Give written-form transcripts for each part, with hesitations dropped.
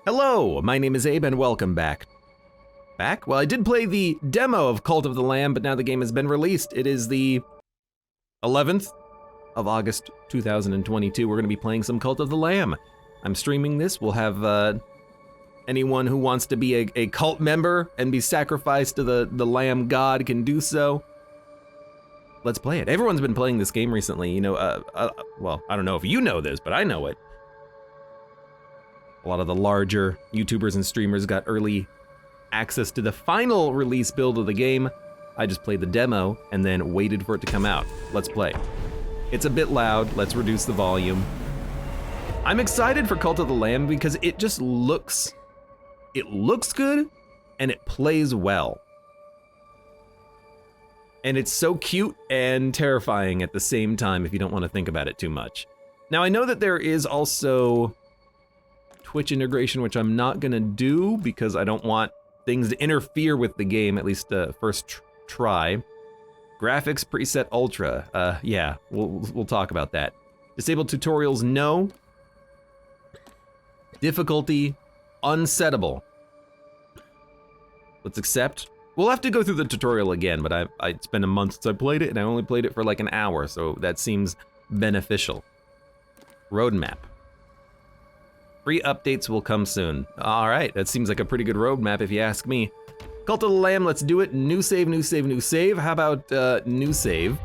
Hello, my name is Abe and welcome back. Well, I did play the demo of Cult of the Lamb, but now the game has been released. It is the 11th of August 2022. We're gonna be playing some Cult of the Lamb. I'm streaming this. We'll have anyone who wants to be a cult member and be sacrificed to the Lamb God can do so. Let's play it. Everyone's been playing this game recently. You know, well, I don't know if you know this, but I know it. A lot of the larger YouTubers and streamers got early access to the final release build of the game. I just played the demo and then waited for it to come out. Let's play. It's a bit loud, let's reduce the volume. I'm excited for Cult of the Lamb because it just looks good and it plays well. And it's so cute and terrifying at the same time if you don't want to think about it too much. Now I know that there is also Twitch integration, which I'm not gonna do because I don't want things to interfere with the game, at least first try. Graphics preset ultra, yeah, we'll talk about that. Disable tutorials, no. Difficulty, unsettable. Let's accept. We'll have to go through the tutorial again, but it's been a month since I played it and I only played it for like an hour, so that seems beneficial. Roadmap. Free updates will come soon. All right, that seems like a pretty good roadmap if you ask me. Cult of the Lamb, let's do it. New save, new save, new save. How about new save?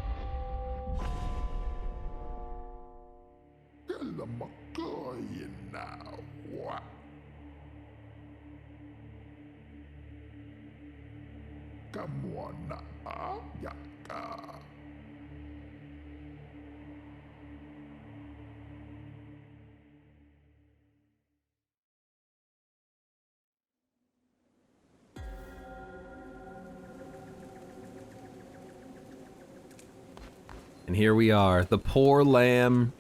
And here we are, the poor lamb,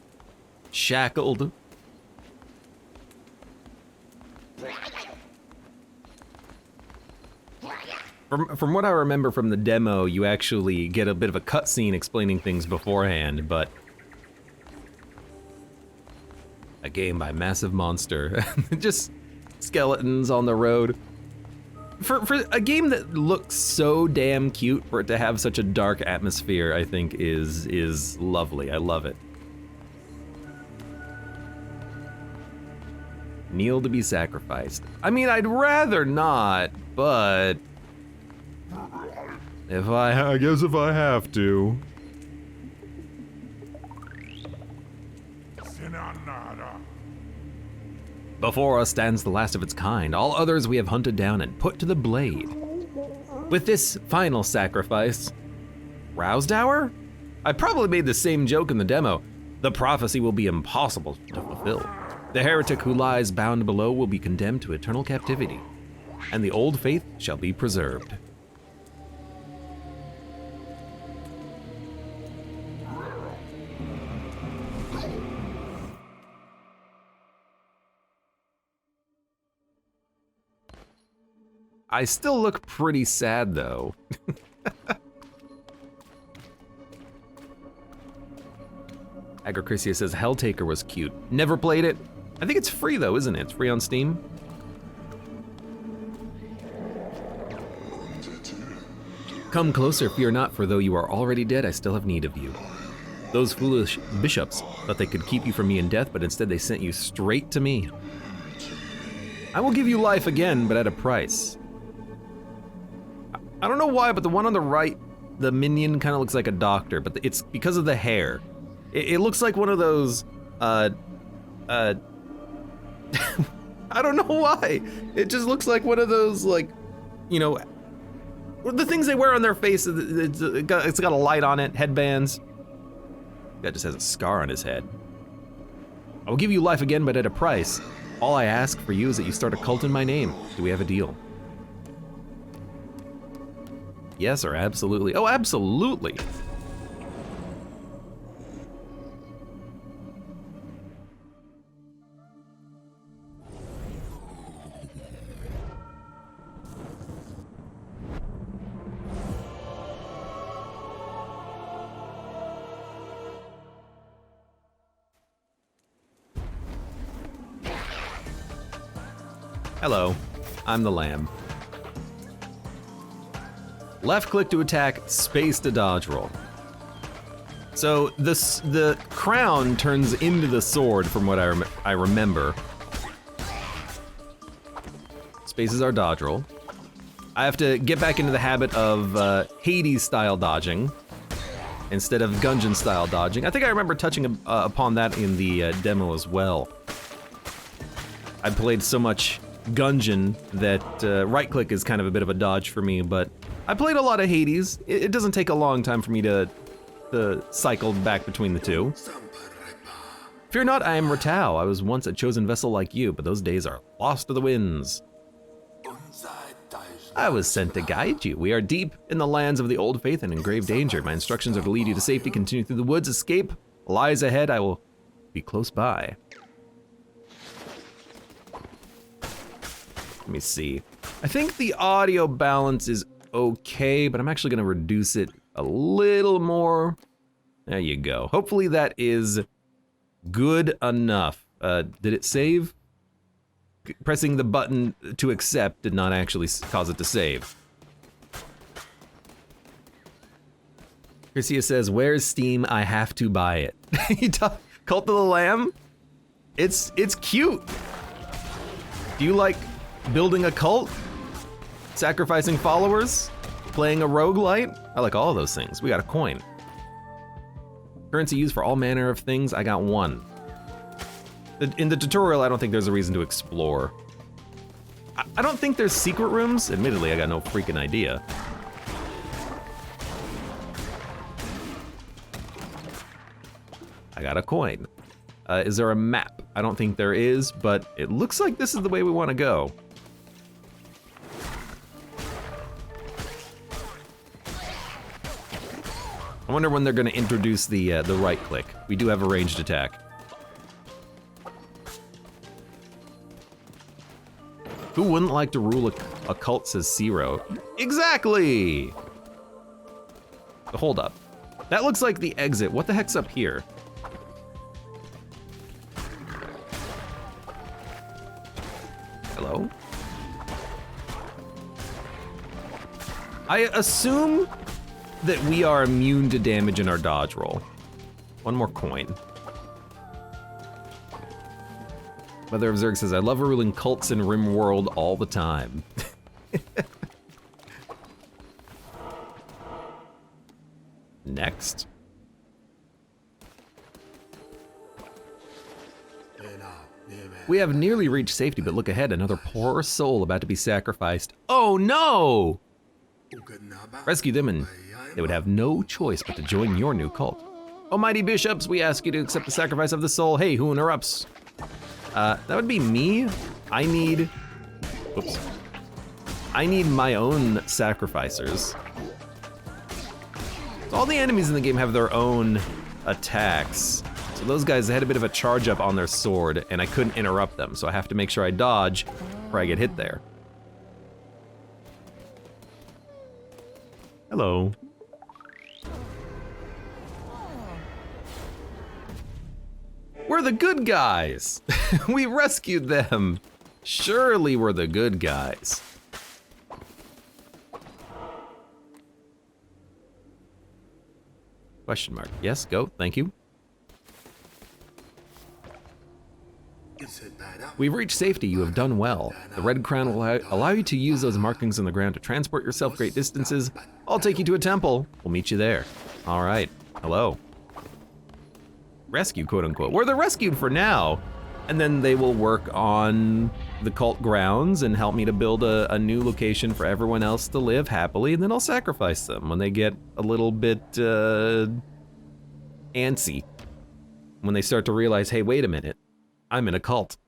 shackled. From what I remember from the demo, you actually get a bit of a cutscene explaining things beforehand, but a game by Massive Monster. Just skeletons on the road. For a game that looks so damn cute, for it to have such a dark atmosphere, I think is lovely. I love it. Kneel to be sacrificed. I mean, I'd rather not, but I guess if I have to. Before us stands the last of its kind. All others we have hunted down and put to the blade. With this final sacrifice, roused hour? I probably made the same joke in the demo. The prophecy will be impossible to fulfill. The heretic who lies bound below will be condemned to eternal captivity, and the old faith shall be preserved. I still look pretty sad though. Agrocrisia says Helltaker was cute. Never played it. I think it's free though, isn't it? It's free on Steam. Come closer, fear not, for though you are already dead, I still have need of you. Those foolish bishops thought they could keep you from me in death, but instead they sent you straight to me. I will give you life again, but at a price. I don't know why, but the one on the right, the minion kind of looks like a doctor, but it's because of the hair. It looks like one of those, I don't know why. It just looks like one of those, like, you know, the things they wear on their face. It's got a light on it, headbands. That just has a scar on his head. I will give you life again, but at a price. All I ask for you is that you start a cult in my name. Do we have a deal? Yes or absolutely? Oh, absolutely. Hello, I'm the lamb. Left click to attack, space to dodge roll. So the crown turns into the sword from what I remember. Space is our dodge roll. I have to get back into the habit of Hades style dodging instead of Gungeon style dodging. I think I remember touching upon that in the demo as well. I played so much Gungeon that right click is kind of a bit of a dodge for me, but I played a lot of Hades. It doesn't take a long time for me to cycle back between the two. Fear not, I am Ratau. I was once a chosen vessel like you, but those days are lost to the winds. I was sent to guide you. We are deep in the lands of the old faith and in grave danger. My instructions are to lead you to safety, continue through the woods, escape lies ahead. I will be close by. Let me see. I think the audio balance is okay, but I'm actually gonna reduce it a little more. There you go. Hopefully that is good enough. Did it save? Pressing the button to accept did not actually cause it to save. Chrisia says, where's Steam? I have to buy it. Cult of the Lamb? It's cute. Do you like building a cult? Sacrificing followers? Playing a roguelite? I like all of those things. We got a coin. Currency used for all manner of things, I got one. In the tutorial, I don't think there's a reason to explore. I don't think there's secret rooms. Admittedly, I got no freaking idea. I got a coin. Is there a map? I don't think there is, but it looks like this is the way we want to go. I wonder when they're going to introduce the right click. We do have a ranged attack. Who wouldn't like to rule a cult, says Zero. Exactly! Hold up. That looks like the exit. What the heck's up here? Hello? I assume that we are immune to damage in our dodge roll. One more coin. Mother of Zerg says, I love ruling cults in RimWorld all the time. Next. We have nearly reached safety, but look ahead, another poor soul about to be sacrificed. Oh no! Rescue them and they would have no choice but to join your new cult. Almighty bishops, we ask you to accept the sacrifice of the soul. Hey, who interrupts? That would be me. I need my own sacrificers. So all the enemies in the game have their own attacks. So those guys had a bit of a charge up on their sword and I couldn't interrupt them. So I have to make sure I dodge before I get hit there. Hello. We're the good guys. We rescued them. Surely we're the good guys. Question mark. Yes, go, thank you. We've reached safety, you have done well. The red crown will allow you to use those markings on the ground to transport yourself great distances. I'll take you to a temple. We'll meet you there. All right, hello. Rescue, quote unquote. Well, they're rescued for now, and then they will work on the cult grounds and help me to build a new location for everyone else to live happily, and then I'll sacrifice them when they get a little bit antsy. When they start to realize, hey, wait a minute, I'm in a cult.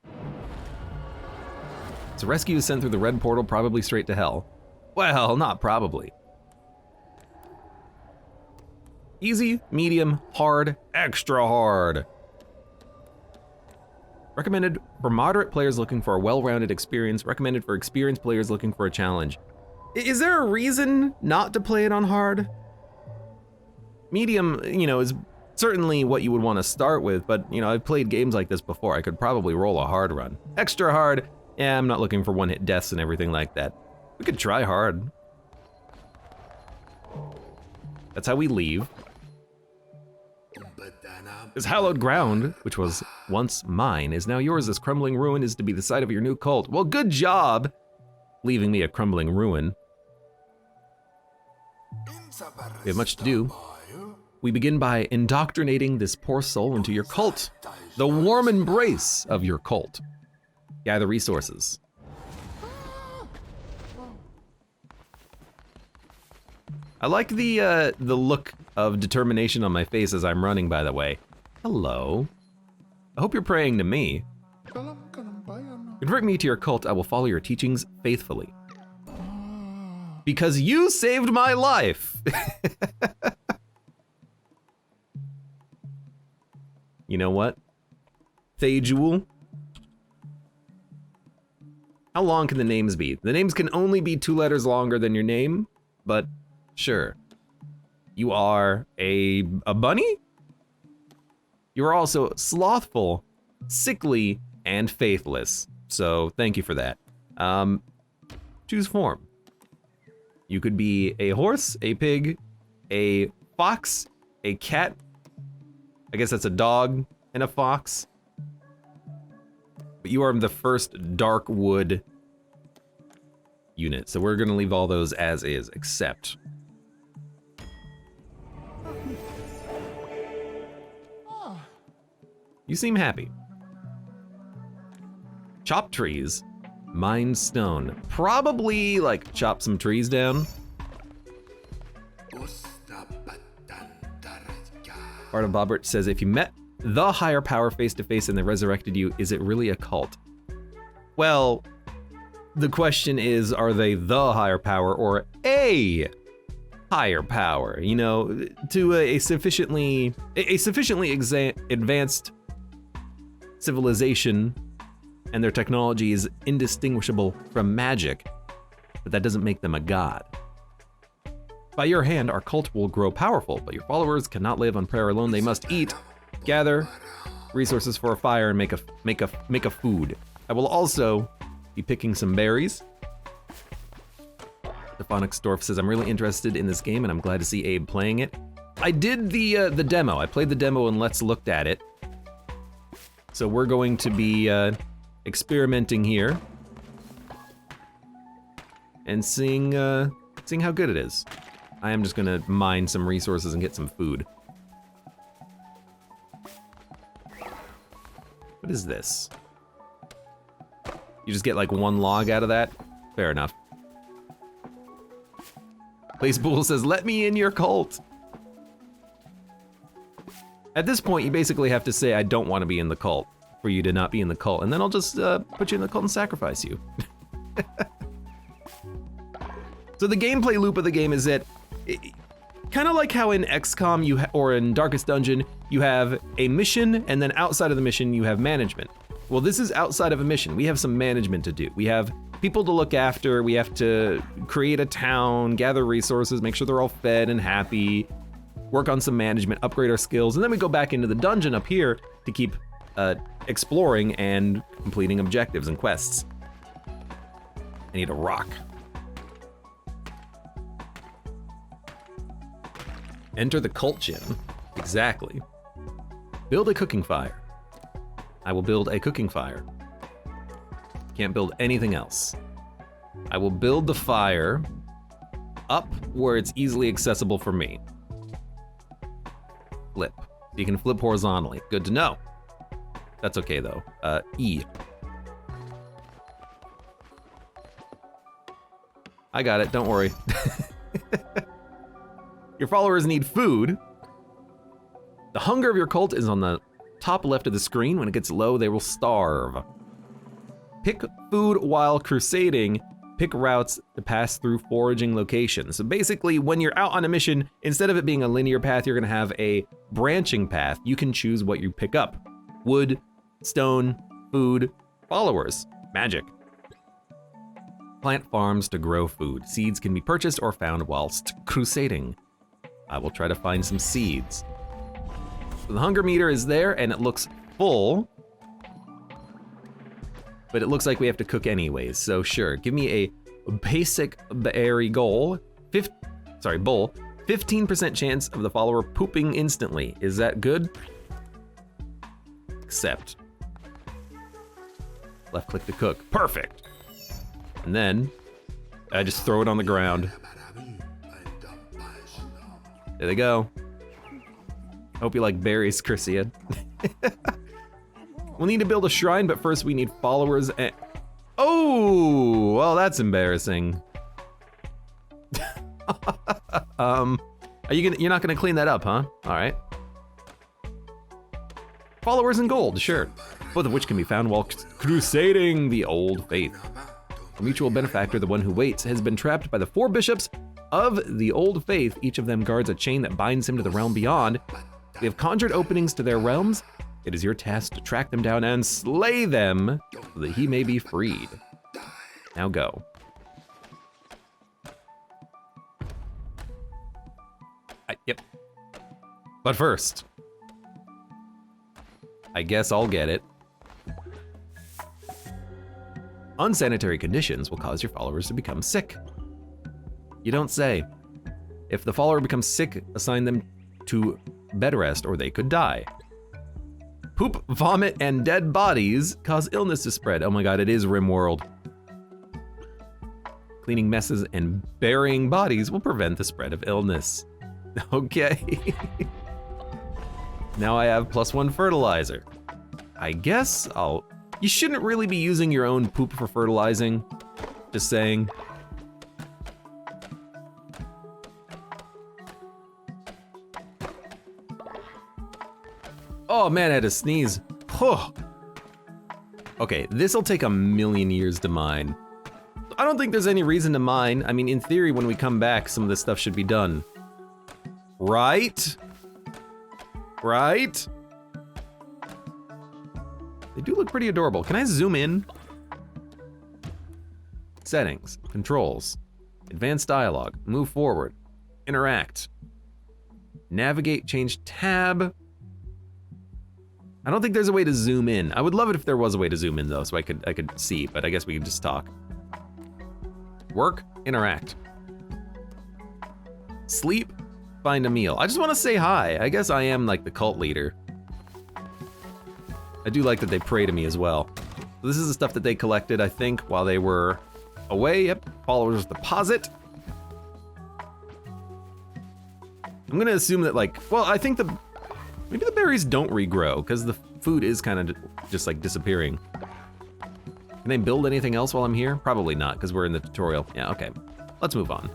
So rescue is sent through the red portal, probably straight to hell. Well, not probably. Easy, medium, hard, extra hard. Recommended for moderate players looking for a well-rounded experience. Recommended for experienced players looking for a challenge. Is there a reason not to play it on hard? Medium, you know, is certainly what you would want to start with, but you know, I've played games like this before. I could probably roll a hard run. Extra hard, Yeah, I'm not looking for one-hit deaths and everything like that. We could try hard. That's how we leave. This hallowed ground, which was once mine, is now yours. This crumbling ruin is to be the site of your new cult. Well, good job leaving me a crumbling ruin. We have much to do. We begin by indoctrinating this poor soul into your cult. The warm embrace of your cult. Gather resources. I like the look of determination on my face as I'm running, by the way. Hello. I hope you're praying to me. Convert me to your cult, I will follow your teachings faithfully. Because you saved my life! You know what? Thejul. How long can the names be? The names can only be 2 letters longer than your name, but sure. You are a bunny? You are also slothful, sickly, and faithless. So thank you for that. Choose form. You could be a horse, a pig, a fox, a cat. I guess that's a dog and a fox. But you are the first dark wood unit, so we're gonna leave all those as is, except. You seem happy. Chop trees, mine stone. Probably like chop some trees down. Art of Bobbert says, if you met the higher power face to face and they resurrected you, is it really a cult? Well, the question is, are they the higher power or a higher power? You know, to a sufficiently advanced civilization and their technology is indistinguishable from magic, but that doesn't make them a god. By your hand, our cult will grow powerful, but your followers cannot live on prayer alone. They must eat, gather resources for a fire, and make a food. I will also be picking some berries. Stephonicsdorf says, I'm really interested in this game, and I'm glad to see Abe playing it. I did the demo. I played the demo and Let's looked at it. So we're going to be experimenting here and seeing how good it is. I am just gonna mine some resources and get some food. What is this? You just get like 1 log out of that? Fair enough. Placepool says, let me in your cult. At this point, you basically have to say, I don't want to be in the cult for you to not be in the cult, and then I'll just put you in the cult and sacrifice you. So the gameplay loop of the game is that, kind of like how in XCOM or in Darkest Dungeon, you have a mission, and then outside of the mission, you have management. Well, this is outside of a mission. We have some management to do. We have people to look after. We have to create a town, gather resources, make sure they're all fed and happy, work on some management, upgrade our skills, and then we go back into the dungeon up here to keep exploring and completing objectives and quests. I need a rock. Enter the cult gym. Exactly. Build a cooking fire. I will build a cooking fire. Can't build anything else. I will build the fire up where it's easily accessible for me. Flip. You can flip horizontally. Good to know. That's okay though. E. I got it, don't worry. Your followers need food. The hunger of your cult is on the top left of the screen. When it gets low, they will starve. Pick food while crusading. Pick routes to pass through foraging locations. So basically, when you're out on a mission, instead of it being a linear path, you're gonna have a branching path. You can choose what you pick up. Wood, stone, food, followers, magic. Plant farms to grow food. Seeds can be purchased or found whilst crusading. I will try to find some seeds. So the hunger meter is there and it looks full. but it looks like we have to cook anyways, so sure. Give me a basic berry bowl. 15% chance of the follower pooping instantly. Is that good? Accept. Left click to cook. Perfect. And then I just throw it on the ground. There they go. Hope you like berries, Christian. We'll need to build a shrine, but first we need followers and... Oh, well, that's embarrassing. You're not gonna clean that up, huh? All right. Followers and gold, sure. Both of which can be found while crusading the old faith. A mutual benefactor, the one who waits, has been trapped by the 4 bishops of the old faith. Each of them guards a chain that binds him to the realm beyond. We have conjured openings to their realms. It is your task to track them down and slay them so that he may be freed. Now go. Yep. But first, I guess I'll get it. Unsanitary conditions will cause your followers to become sick. You don't say. If the follower becomes sick, assign them to bed rest or they could die. Poop, vomit, and dead bodies cause illness to spread. Oh my god, it is RimWorld. Cleaning messes and burying bodies will prevent the spread of illness. Okay. Now I have +1 fertilizer. I guess I'll... You shouldn't really be using your own poop for fertilizing. Just saying. Oh man, I had to sneeze. Oh. Okay, this'll take a million years to mine. I don't think there's any reason to mine. I mean, in theory, when we come back, some of this stuff should be done. Right? Right? They do look pretty adorable. Can I zoom in? Settings, controls, advanced dialogue, move forward, interact, navigate, change tab. I don't think there's a way to zoom in. I would love it if there was a way to zoom in though, so I could see, but I guess we can just talk. Work, interact. Sleep, find a meal. I just want to say hi. I guess I am like the cult leader. I do like that they pray to me as well. So this is the stuff that they collected, I think, while they were away. Yep, followers deposit. I'm gonna assume that like, well, I think maybe the berries don't regrow because the food is kind of just like disappearing. Can I build anything else while I'm here? Probably not, because we're in the tutorial. Yeah, okay. Let's move on.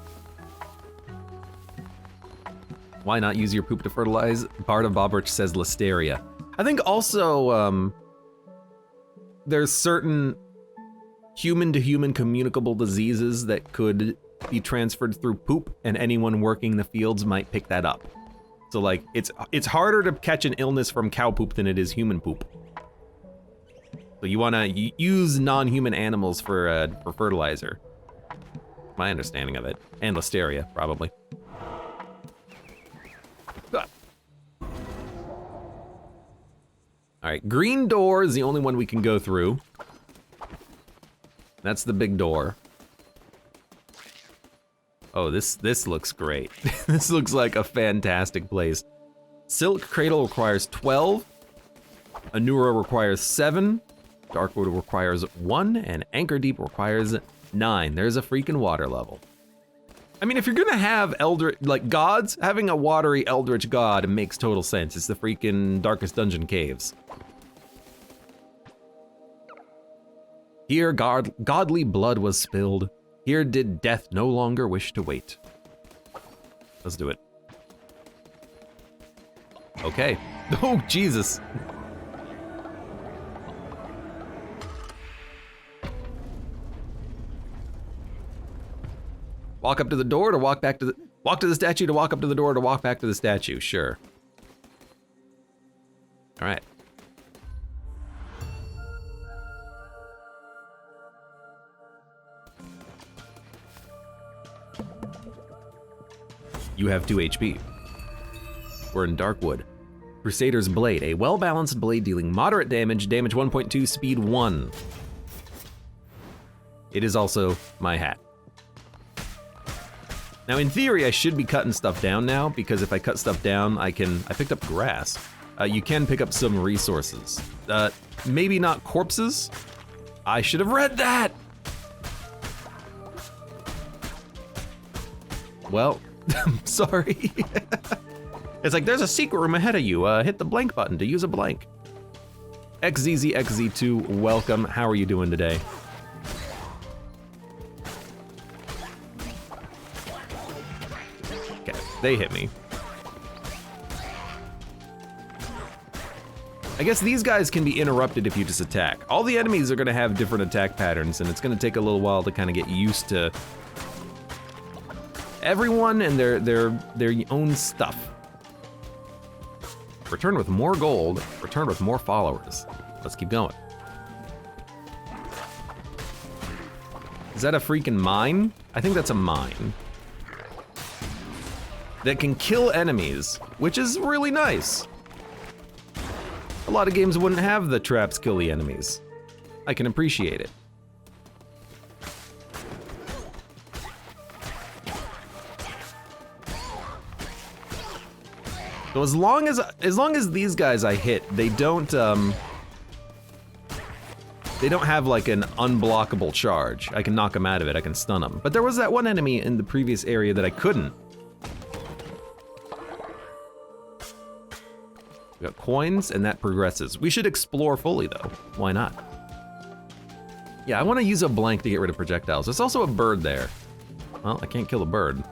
Why not use your poop to fertilize? Bard of Bobrich says Listeria. I think also, there's certain human-to-human communicable diseases that could be transferred through poop, and anyone working the fields might pick that up. So like, it's harder to catch an illness from cow poop than it is human poop. So you wanna use non-human animals for fertilizer. My understanding of it. And Listeria, probably. Ah. All right, green door is the only one we can go through. That's the big door. Oh, this looks great. This looks like a fantastic place. Silk Cradle requires 12. Anura requires 7. Darkwood requires 1, and Anchor Deep requires 9. There's a freaking water level. I mean, if you're gonna have gods, having a watery eldritch god makes total sense. It's the freaking Darkest Dungeon caves. Here godly blood was spilled. Here did death no longer wish to wait. Let's do it. Okay. Oh, Jesus. Walk up to the door to walk back to the... Walk to the statue to walk up to the door to walk back to the statue, sure. All right. You have 2 HP. We're in Darkwood. Crusader's Blade, a well-balanced blade dealing moderate damage, damage 1.2, speed 1. it is also my hat. Now in theory, I should be cutting stuff down now, because if I cut stuff down, I picked up grass. You can pick up some resources. Maybe not corpses. I should have read that. Well, I'm sorry. It's like, there's a secret room ahead of you. Hit the blank button to use a blank. XZZXZ2, welcome. How are you doing today? Okay, they hit me. I guess these guys can be interrupted if you just attack. All the enemies are gonna have different attack patterns, and it's gonna take a little while to kind of get used to everyone and their own stuff. Return with more gold, return with more followers. Let's keep going. Is that a freaking mine? I think that's a mine. That can kill enemies, which is really nice. A lot of games wouldn't have the traps kill the enemies. I can appreciate it. So as long as these guys I hit, they don't have like an unblockable charge. I can knock them out of it, I can stun them. But there was that one enemy in the previous area that I couldn't. We got coins, and that progresses. We should explore fully, though. Why not? Yeah, I want to use a blank to get rid of projectiles. There's also a bird there. Well, I can't kill a bird.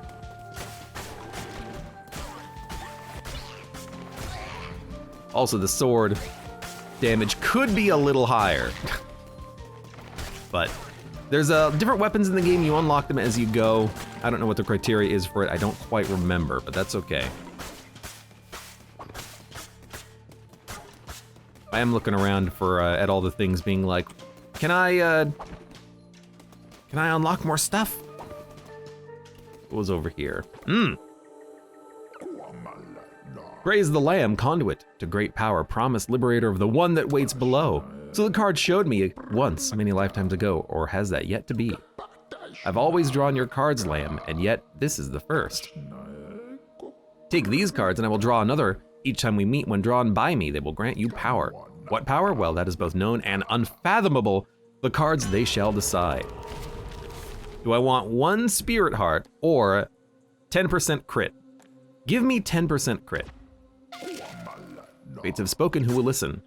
Also, the sword damage could be a little higher. But there's different weapons in the game. You unlock them as you go. I don't know what the criteria is for it. I don't quite remember, but that's okay. I am looking around for at all the things being like, can I unlock more stuff? What was over here? Praise the Lamb, conduit to great power, promised liberator of the one that waits below. So the card showed me once, many lifetimes ago, or has that yet to be. I've always drawn your cards, Lamb, and yet this is the first. Take these cards and I will draw another. Each time we meet, when drawn by me, they will grant you power. What power? Well, that is both known and unfathomable. The cards, they shall decide. Do I want 1 spirit heart or 10% crit? Give me 10% crit. Fates have spoken, who will listen?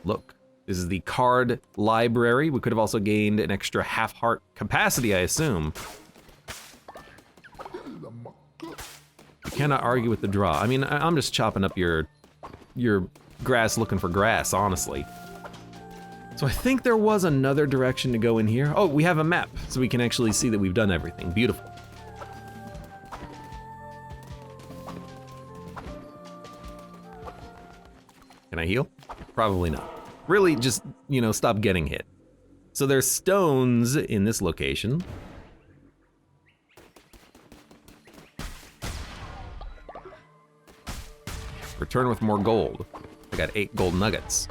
Look, this is the card library. We could have also gained an extra half heart capacity, I assume. You cannot argue with the draw. I mean, I'm just chopping up your grass looking for grass, honestly. So I think there was another direction to go in here. Oh, we have a map, so we can actually see that we've done everything. Beautiful. Can I heal? Probably not. Really, just, you know, stop getting hit. So there's stones in this location. Return with more gold. I got 8 gold nuggets.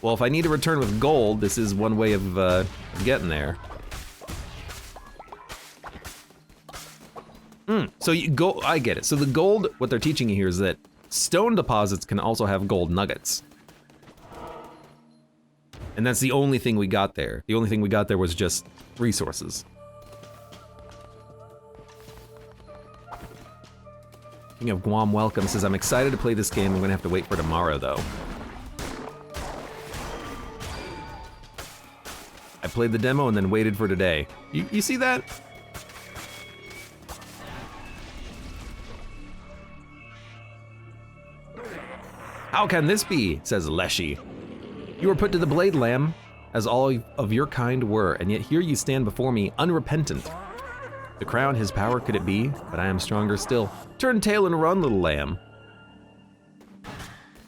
Well, if I need to return with gold, this is one way of getting there. So you go, I get it. So the gold, what they're teaching you here is that stone deposits can also have gold nuggets. And that's the only thing we got there. The only thing we got there was just resources. King of Guam welcome says, I'm excited to play this game. I'm gonna have to wait for tomorrow though. I played the demo and then waited for today. You see that? How can this be? Says Leshy. You were put to the blade, Lamb, as all of your kind were, and yet here you stand before me, unrepentant. The crown, his power, could it be? But I am stronger still. Turn tail and run, little lamb.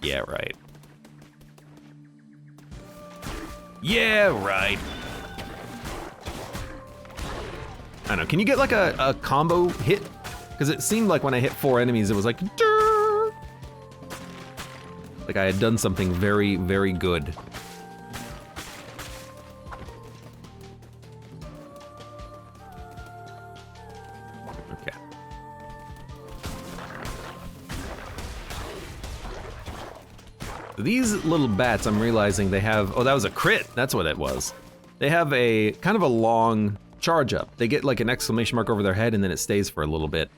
Yeah, right. Yeah, right. I don't know, can you get like a combo hit? Because it seemed like when I hit 4 enemies, it was like, durr! Like I had done something very, very good. These little bats, I'm realizing they have, oh, that was a crit. That's what it was. They have a kind of a long charge up. They get like an exclamation mark over their head and then it stays for a little bit.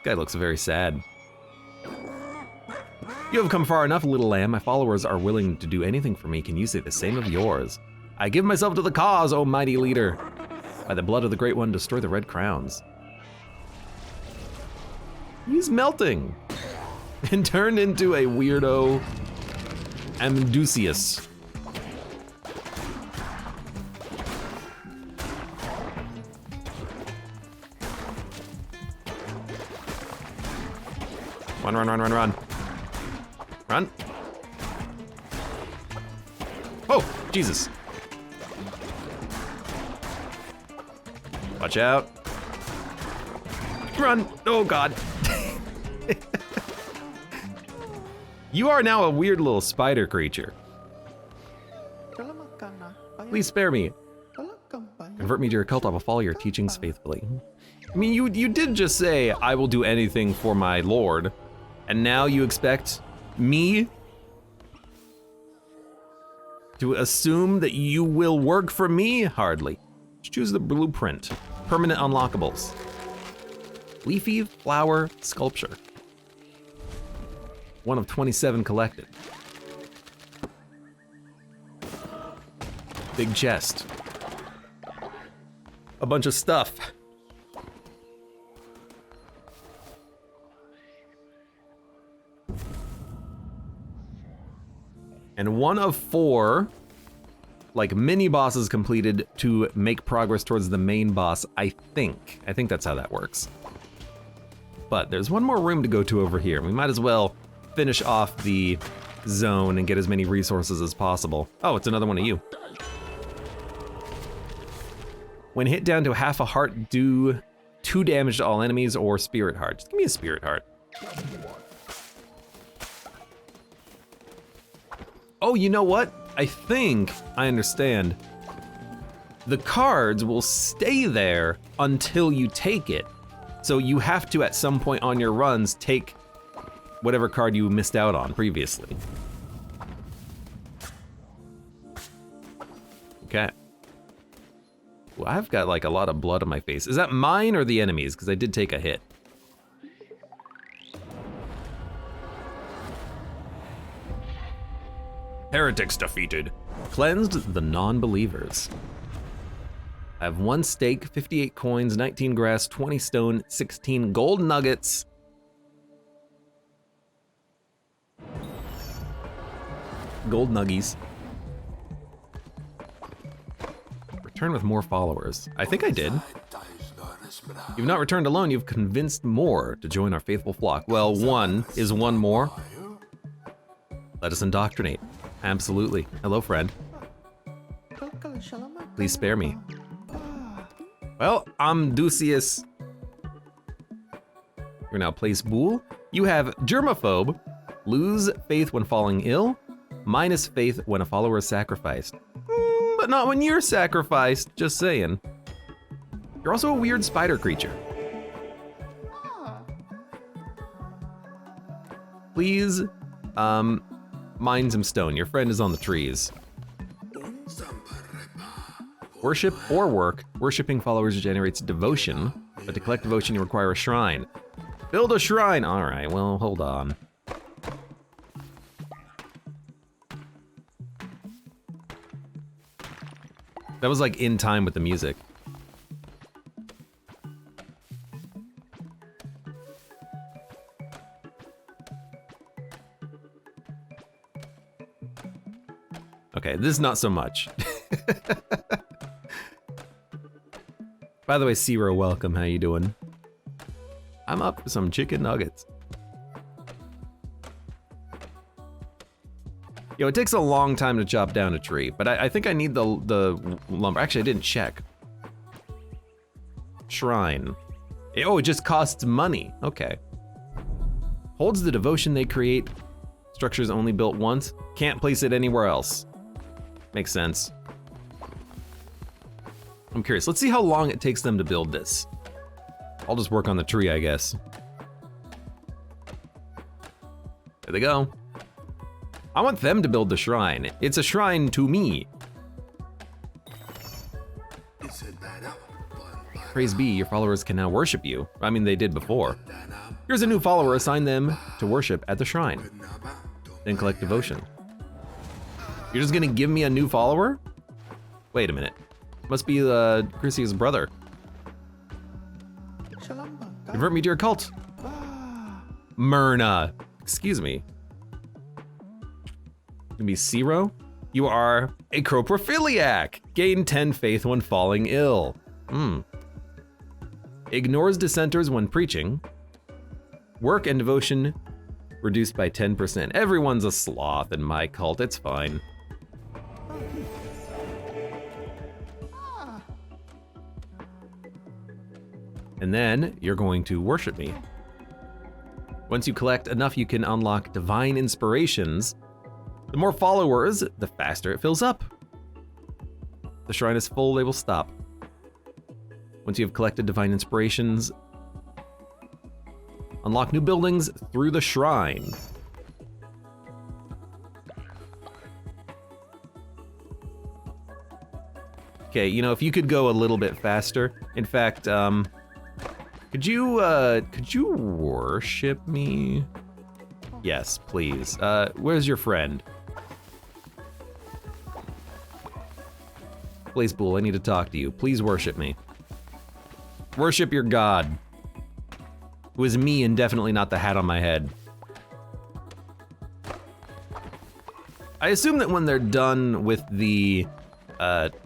Guy looks very sad. You have come far enough, little lamb. My followers are willing to do anything for me. Can you say the same of yours? I give myself to the cause, O mighty leader. By the blood of the Great One, destroy the red crowns. He's melting and turned into a weirdo Amdusius. Run, run, run, run, run. Run. Oh, Jesus. Watch out. Run. Oh, God. You are now a weird little spider creature. Please spare me. Convert me to your cult, I will follow your teachings faithfully. I mean, you did just say, I will do anything for my lord. And now you expect me to assume that you will work for me? Hardly. Just choose the blueprint. Permanent unlockables. Leafy flower sculpture. 1 of 27 collected. Big chest. A bunch of stuff. And 1 of 4, like, mini bosses completed to make progress towards the main boss, I think. I think that's how that works. But there's 1 more room to go to over here. We might as well finish off the zone and get as many resources as possible. Oh, it's another one of you. When hit down to half a heart, do 2 damage to all enemies or spirit heart. Just give me a spirit heart. Oh, you know what? I think I understand. The cards will stay there until you take it. So you have to, at some point on your runs, take whatever card you missed out on previously. Okay. Well, I've got like a lot of blood on my face. Is that mine or the enemies? Because I did take a hit. Heretics defeated. Cleansed the non-believers. I have 1 steak, 58 coins, 19 grass, 20 stone, 16 gold nuggets. Gold nuggies. Return with more followers. I think I did. You've not returned alone, you've convinced more to join our faithful flock. Well, 1 is 1 more. Let us indoctrinate. Absolutely. Hello, friend. Please spare me. Well, I'm Ducius. You're now place Bool. You have germaphobe, lose faith when falling ill, minus faith when a follower is sacrificed. But not when you're sacrificed, just saying. You're also a weird spider creature. Please, mine some stone. Your friend is on the trees. Worship or work. Worshipping followers generates devotion, but to collect devotion you require a shrine. Build a shrine! Alright, well, hold on. That was like in time with the music. Okay, this is not so much. By the way, Zero, welcome, how you doing? I'm up for some chicken nuggets. Yo, it takes a long time to chop down a tree, but I think I need the lumber. Actually, I didn't check. Shrine. Oh, it just costs money. Okay. Holds the devotion they create. Structure is only built once. Can't place it anywhere else. Makes sense. I'm curious. Let's see how long it takes them to build this. I'll just work on the tree, I guess. There they go. I want them to build the shrine. It's a shrine to me. Praise be, your followers can now worship you. I mean, they did before. Here's a new follower, assign them to worship at the shrine. Then collect devotion. You're just gonna give me a new follower? Wait a minute. Must be Chrissy's brother. Convert me to your cult. Myrna. Excuse me. Gonna be Zero? You are a coprophiliac. Gain 10 faith when falling ill. Ignores dissenters when preaching. Work and devotion reduced by 10%. Everyone's a sloth in my cult, it's fine. And then you're going to worship me. Once you collect enough, you can unlock divine inspirations. The more followers, the faster it fills up. If the shrine is full, they will stop. Once you have collected divine inspirations, unlock new buildings through the shrine. Okay, you know, if you could go a little bit faster. In fact, could you worship me? Yes, please. Where's your friend? Blaze Bull, I need to talk to you. Please worship me. Worship your god. Who is me and definitely not the hat on my head. I assume that when they're done with the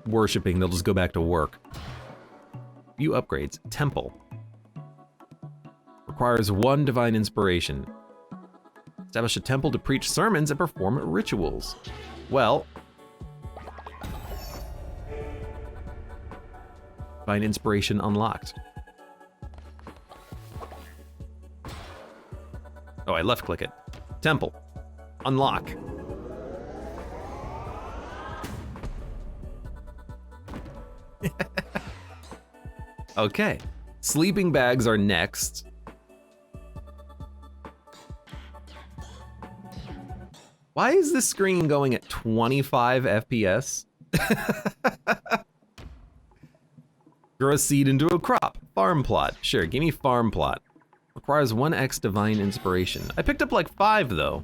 worshipping, they'll just go back to work. View upgrades. Temple. Requires 1 divine inspiration. Establish a temple to preach sermons and perform rituals. Well, divine inspiration unlocked. Oh, I left click it. Temple. Unlock. Okay. Sleeping bags are next. Why is this screen going at 25 FPS? Grow a seed into a crop. Farm plot. Sure, give me farm plot. Requires 1x divine inspiration. I picked up like 5 though.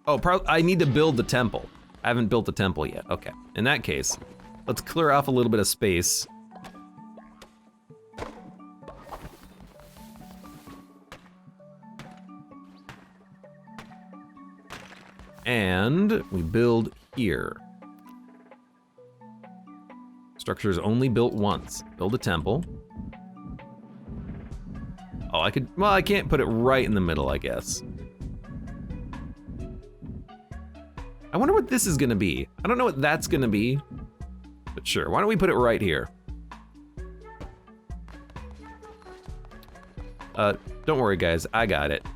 Oh, I need to build the temple. I haven't built the temple yet. Okay, in that case, let's clear off a little bit of space. And we build here. Structure is only built once. Build a temple. Oh, well, I can't put it right in the middle, I guess. I wonder what this is gonna be. I don't know what that's gonna be, but sure, why don't we put it right here? Don't worry guys, I got it.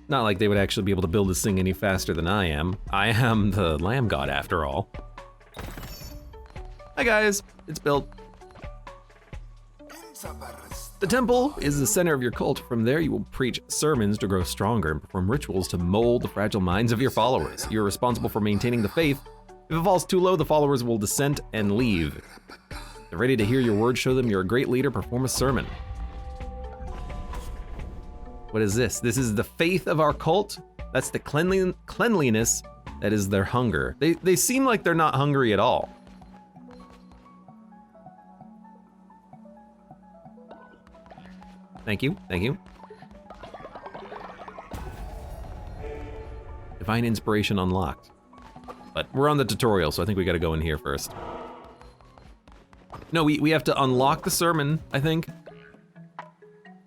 Not like they would actually be able to build this thing any faster than I am. I am the lamb god after all. Hi guys, it's built. The temple is the center of your cult. From there you will preach sermons to grow stronger and perform rituals to mold the fragile minds of your followers. You're responsible for maintaining the faith. If it falls too low, the followers will dissent and leave. They're ready to hear your words, show them you're a great leader, perform a sermon. What is this? This is the faith of our cult. That's the cleanliness that is their hunger. They seem like they're not hungry at all. Thank you, thank you. Divine inspiration unlocked. But we're on the tutorial, so I think we gotta go in here first. No, we have to unlock the sermon, I think.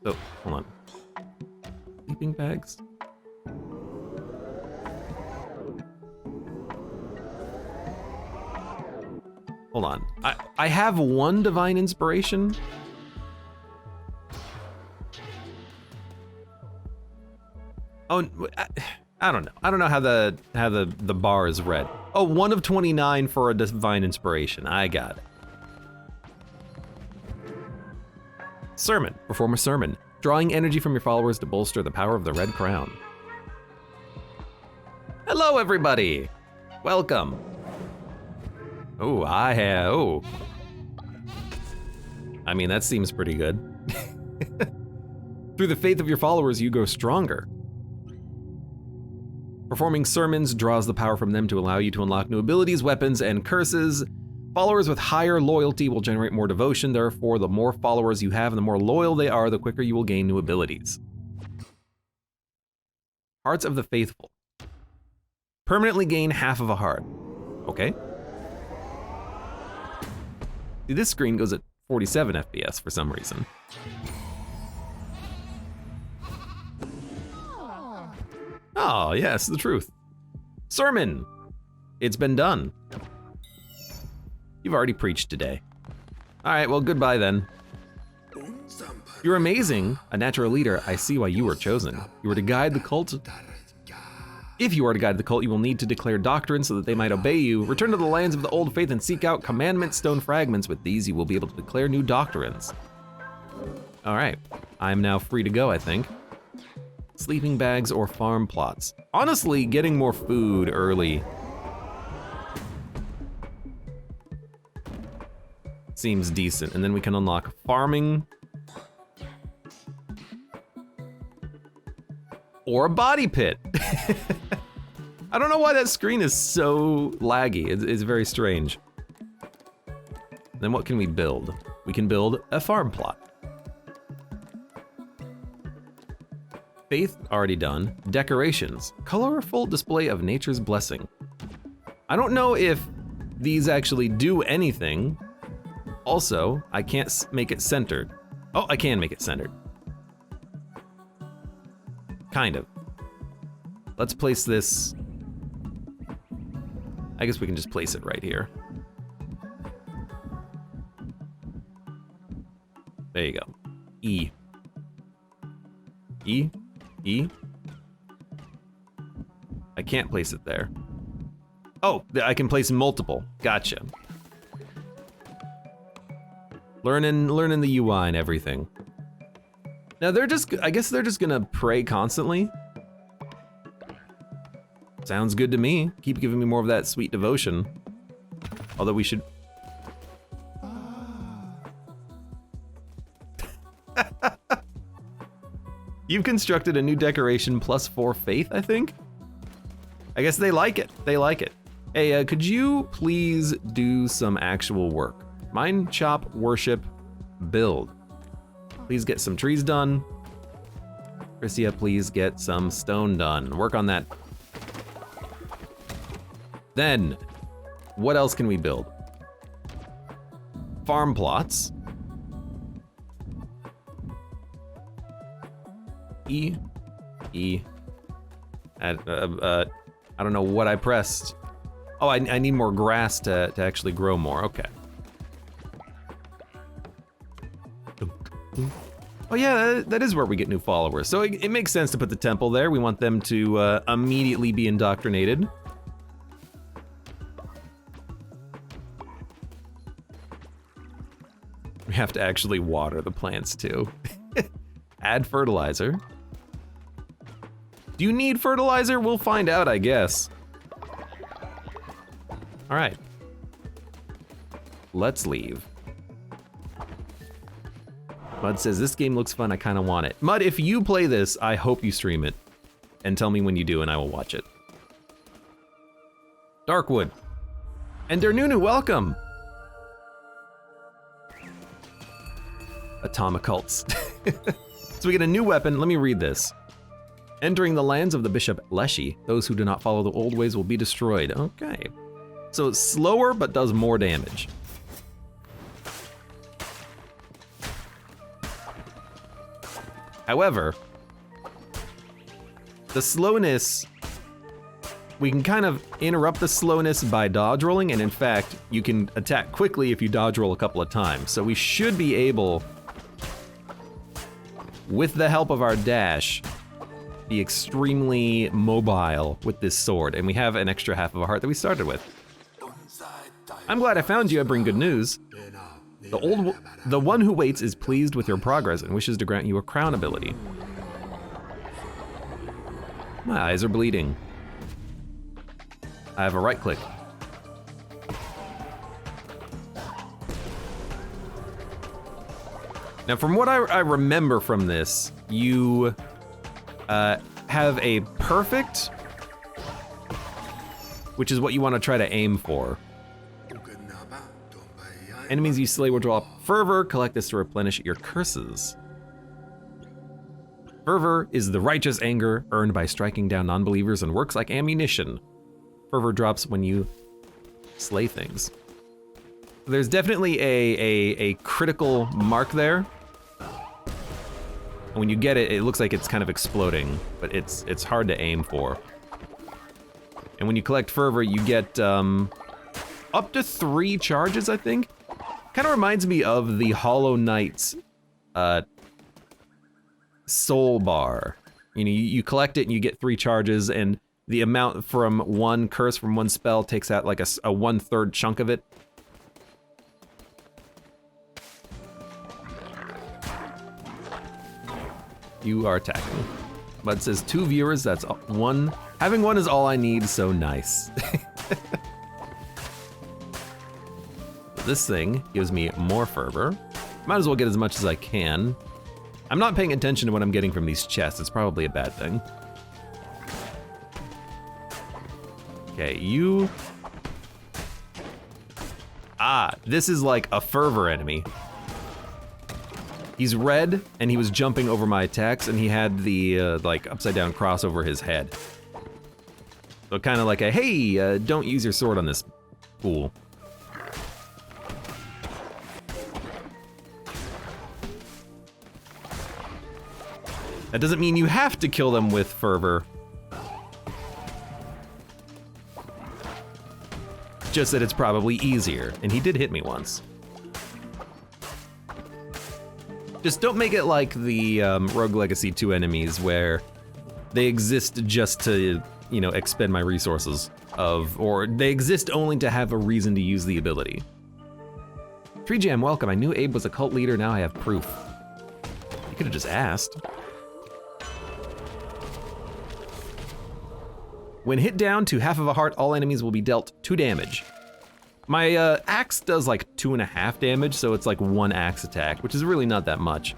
So, hold on. Sleeping bags? Hold on. I have 1 divine inspiration. Oh, I don't know. I don't know how the bar is read. Oh, 1 of 29 for a divine inspiration. I got it. Sermon. Perform a sermon, drawing energy from your followers to bolster the power of the Red Crown. Hello, everybody. Welcome. Oh, oh. I mean, that seems pretty good. Through the faith of your followers, you grow stronger. Performing sermons draws the power from them to allow you to unlock new abilities, weapons, and curses. Followers with higher loyalty will generate more devotion. Therefore, the more followers you have and the more loyal they are, the quicker you will gain new abilities. Hearts of the Faithful. Permanently gain half of a heart. Okay. See, this screen goes at 47 FPS for some reason. Oh, yes, the truth. Sermon. It's been done. You've already preached today. All right, well, goodbye then. You're amazing, a natural leader. I see why you were chosen. You were to guide the cult. If you are to guide the cult, you will need to declare doctrine so that they might obey you. Return to the lands of the old faith and seek out commandment stone fragments. With these, you will be able to declare new doctrines. All right, I'm now free to go, I think. Sleeping bags or farm plots. Honestly, getting more food early seems decent, and then we can unlock farming or a body pit. I don't know why that screen is so laggy. It's very strange. Then what can we build? We can build a farm plot. Faith, already done. Decorations, colorful display of nature's blessing. I don't know if these actually do anything. Also, I can't make it centered. Oh, I can make it centered. Kind of. Let's place this. I guess we can just place it right here. There you go. E. E. E. I can't place it there. Oh, I can place multiple. Gotcha. Learning the UI and everything. Now I guess they're just gonna pray constantly. Sounds good to me. Keep giving me more of that sweet devotion. Although we should. You've constructed a new decoration +4 faith, I think? I guess they like it. They like it. Hey, could you please do some actual work? Mine, chop, worship, build. Please get some trees done. Christia, please get some stone done. Work on that. Then, what else can we build? Farm plots. E. I don't know what I pressed. Oh, I need more grass to actually grow more, okay. Oh yeah, that is where we get new followers. So it makes sense to put the temple there. We want them to immediately be indoctrinated. We have to actually water the plants too. Add fertilizer. Do you need fertilizer? We'll find out, I guess. All right. Let's leave. Mud says, this game looks fun, I kinda want it. Mud, if you play this, I hope you stream it. And tell me when you do and I will watch it. Darkwood. And Dernunu, welcome. Atomicults. So we get a new weapon, let me read this. Entering the lands of the Bishop Leshy, those who do not follow the old ways will be destroyed. Okay. So it's slower, but does more damage. However, the slowness, we can kind of interrupt the slowness by dodge rolling, and in fact, you can attack quickly if you dodge roll a couple of times. So we should be able, with the help of our dash, be extremely mobile with this sword, and we have an extra half of a heart that we started with. I'm glad I found you. I bring good news. The one who waits is pleased with your progress and wishes to grant you a crown ability. My eyes are bleeding. I have a right click. Now, from what I remember from this, you have a perfect, which is what you want to try to aim for. Enemies you slay will drop fervor. Collect this to replenish your curses. Fervor is the righteous anger earned by striking down non-believers and works like ammunition. Fervor drops when you slay things. There's definitely a critical mark there. And when you get it, it looks like it's kind of exploding, but it's hard to aim for. And when you collect fervor, you get up to 3 charges, I think. Kind of reminds me of the Hollow Knight's soul bar. You know, you collect it and you get 3 charges, and the amount from one curse from one spell takes out like a 1/3 chunk of it. You are attacking. But it says 2 viewers, that's 1. Having 1 is all I need, so nice. This thing gives me more fervor. Might as well get as much as I can. I'm not paying attention to what I'm getting from these chests. It's probably a bad thing. Okay, you... Ah, this is like a fervor enemy. He's red, and he was jumping over my attacks, and he had the, like, upside-down cross over his head. So kind of like a, hey, don't use your sword on this fool. That doesn't mean you have to kill them with fervor. Just that it's probably easier, and he did hit me once. Just don't make it like the Rogue Legacy 2 enemies where they exist just to, you know, expend my resources or they exist only to have a reason to use the ability. Tree Jam, welcome. I knew Abe was a cult leader, now I have proof. You could have just asked. When hit down to half of a heart, all enemies will be dealt 2 damage. My axe does like 2.5 damage, so it's like 1 axe attack, which is really not that much.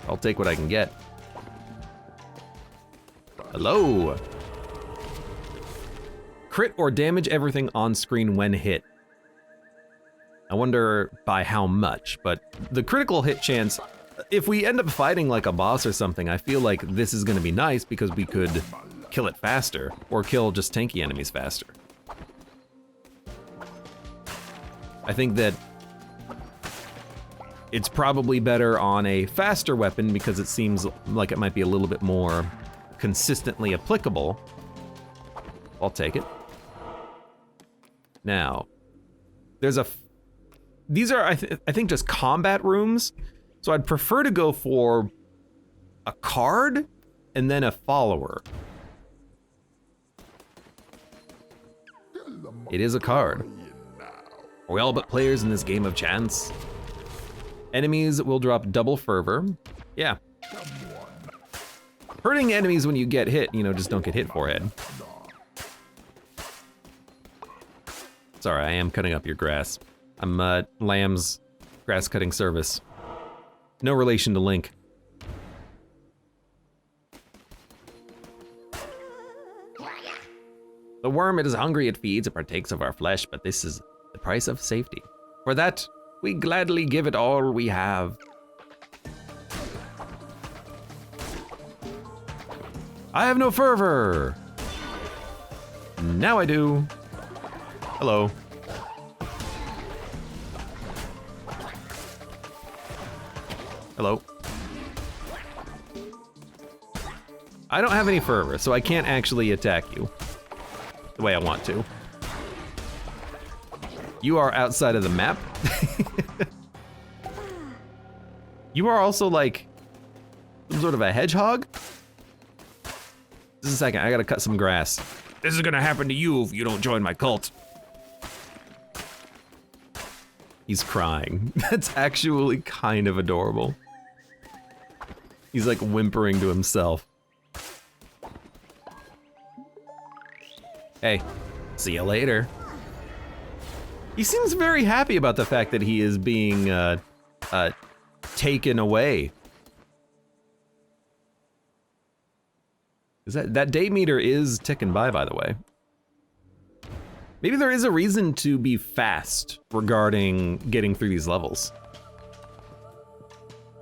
I'll take what I can get. Hello. Crit or damage everything on screen when hit. I wonder by how much, but the critical hit chance, if we end up fighting like a boss or something, I feel like this is gonna be nice because we could kill it faster, or kill just tanky enemies faster. I think that it's probably better on a faster weapon because it seems like it might be a little bit more consistently applicable. I'll take it. Now, these are, I think, just combat rooms. So I'd prefer to go for a card and then a follower. It is a card. Are we all but players in this game of chance? Enemies will drop double fervor. Yeah. Hurting enemies when you get hit, you know, just don't get hit forehead. Sorry, I am cutting up your grass. I'm Lamb's grass cutting service. No relation to Link. The worm, it is hungry, it feeds, it partakes of our flesh, but this is the price of safety. For that, we gladly give it all we have. I have no fervor. Now I do. Hello. Hello. I don't have any fervor, so I can't actually attack you the way I want to. You are outside of the map. You are also like some sort of a hedgehog? Just a second, I gotta cut some grass. This is gonna happen to you if you don't join my cult. He's crying. That's actually kind of adorable. He's like whimpering to himself. Hey, see you later. He seems very happy about the fact that he is being taken away. Is that date meter is ticking by the way. Maybe there is a reason to be fast regarding getting through these levels.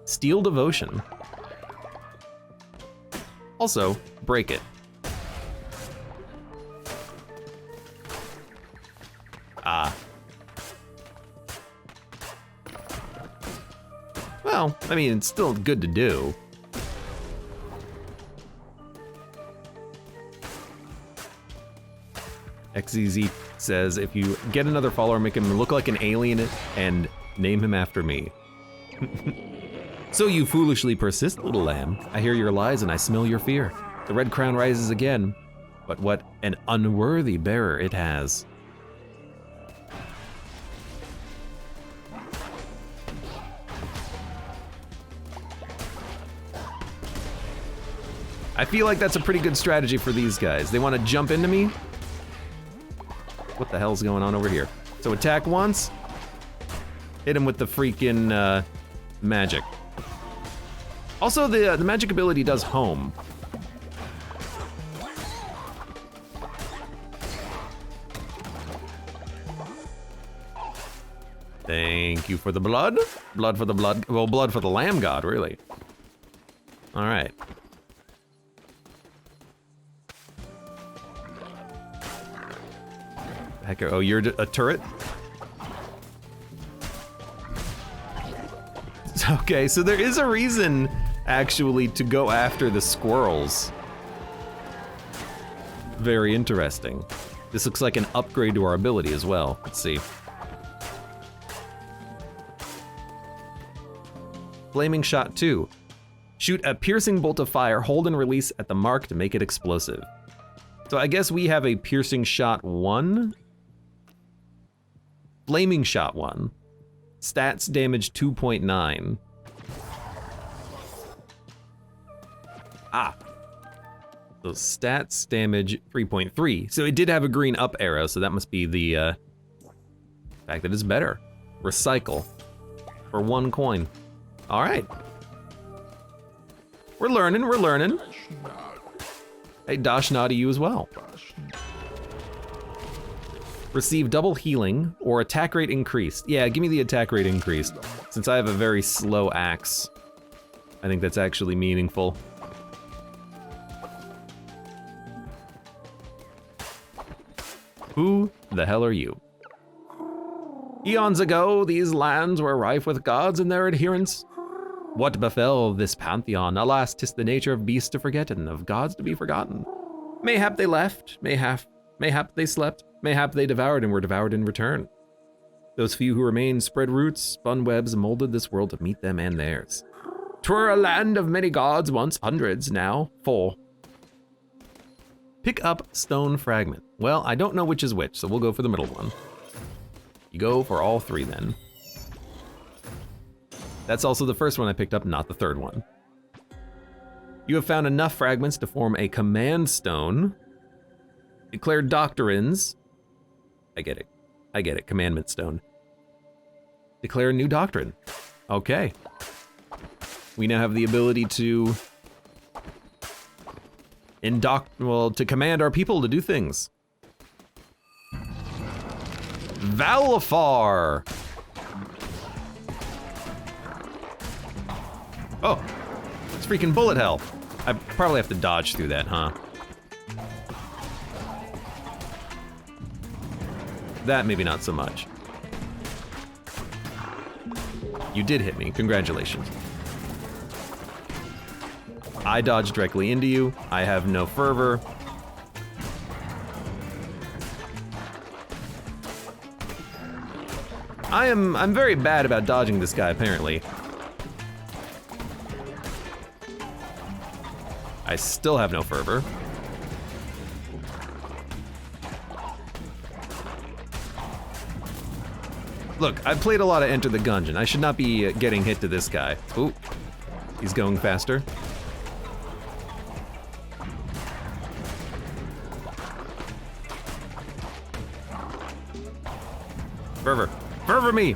Steel Devotion. Also, break it. Ah. Well, I mean, it's still good to do. XZZ says, if you get another follower, make him look like an alien and name him after me. So you foolishly persist, little lamb. I hear your lies and I smell your fear. The red crown rises again, but what an unworthy bearer it has. I feel like that's a pretty good strategy for these guys. They want to jump into me. What the hell's going on over here? So attack once, hit him with the freaking magic. Also, the magic ability does home. Thank you for the blood. Blood for the blood. Well, blood for the lamb god, really. All right. Heck, oh, you're a turret? Okay, so there is a reason, actually, to go after the squirrels. Very interesting. This looks like an upgrade to our ability as well. Let's see. Flaming Shot 2. Shoot a piercing bolt of fire, hold and release at the mark to make it explosive. So I guess we have a Piercing Shot 1. Flaming Shot 1. Stats damage 2.9. Ah. So stats damage 3.3. So it did have a green up arrow, so that must be the fact that it's better. Recycle. For 1 coin. All right. We're learning, we're learning. Hey, Dashna to you as well. Receive double healing or attack rate increased. Yeah, give me the attack rate increased. Since I have a very slow axe, I think that's actually meaningful. Who the hell are you? Eons ago, these lands were rife with gods and their adherents. What befell this pantheon? Alas, 'tis the nature of beasts to forget and of gods to be forgotten. Mayhap they left, mayhap they slept, mayhap they devoured and were devoured in return. Those few who remained spread roots, spun webs, and molded this world to meet them and theirs. 'Twere a land of many gods once, hundreds, now 4. Pick up stone fragment. Well, I don't know which is which, so we'll go for the middle one. You go for all 3 then. That's also the first one I picked up, not the third one. You have found enough fragments to form a command stone. Declare doctrines. I get it, commandment stone. Declare a new doctrine. Okay. We now have the ability to to command our people to do things. Valafar! Oh, it's freaking bullet hell. I probably have to dodge through that, huh? That maybe not so much. You did hit me, congratulations. I dodged directly into you. I have no fervor. I'm very bad about dodging this guy, apparently. I still have no fervor. Look, I've played a lot of Enter the Gungeon. I should not be getting hit to this guy. Ooh, he's going faster. Fervor, fervor me!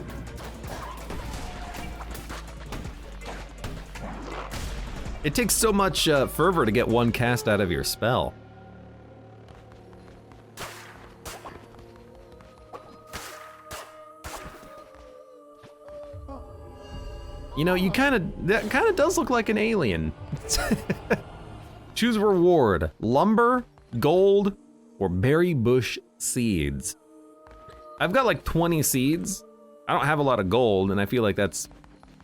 It takes so much fervor to get one cast out of your spell. You know, that kind of does look like an alien. Choose reward, lumber, gold, or berry bush seeds. I've got like 20 seeds. I don't have a lot of gold, and I feel like that's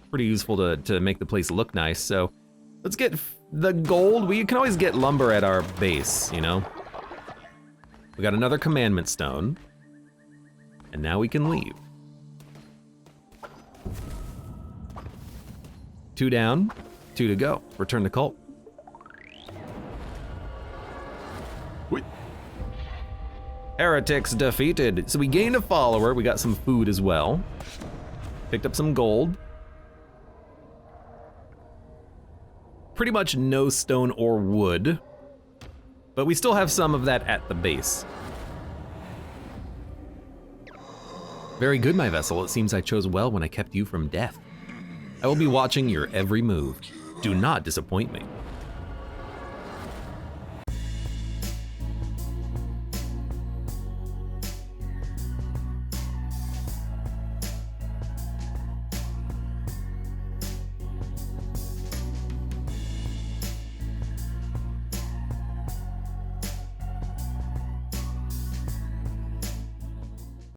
pretty useful to make the place look nice, so let's get the gold. We can always get lumber at our base, you know? We got another commandment stone, and now we can leave. 2 down, 2 to go. Return to cult. Wait. Heretics defeated. So we gained a follower, we got some food as well. Picked up some gold. Pretty much no stone or wood, but we still have some of that at the base. Very good, my vessel. It seems I chose well when I kept you from death. I will be watching your every move. Do not disappoint me.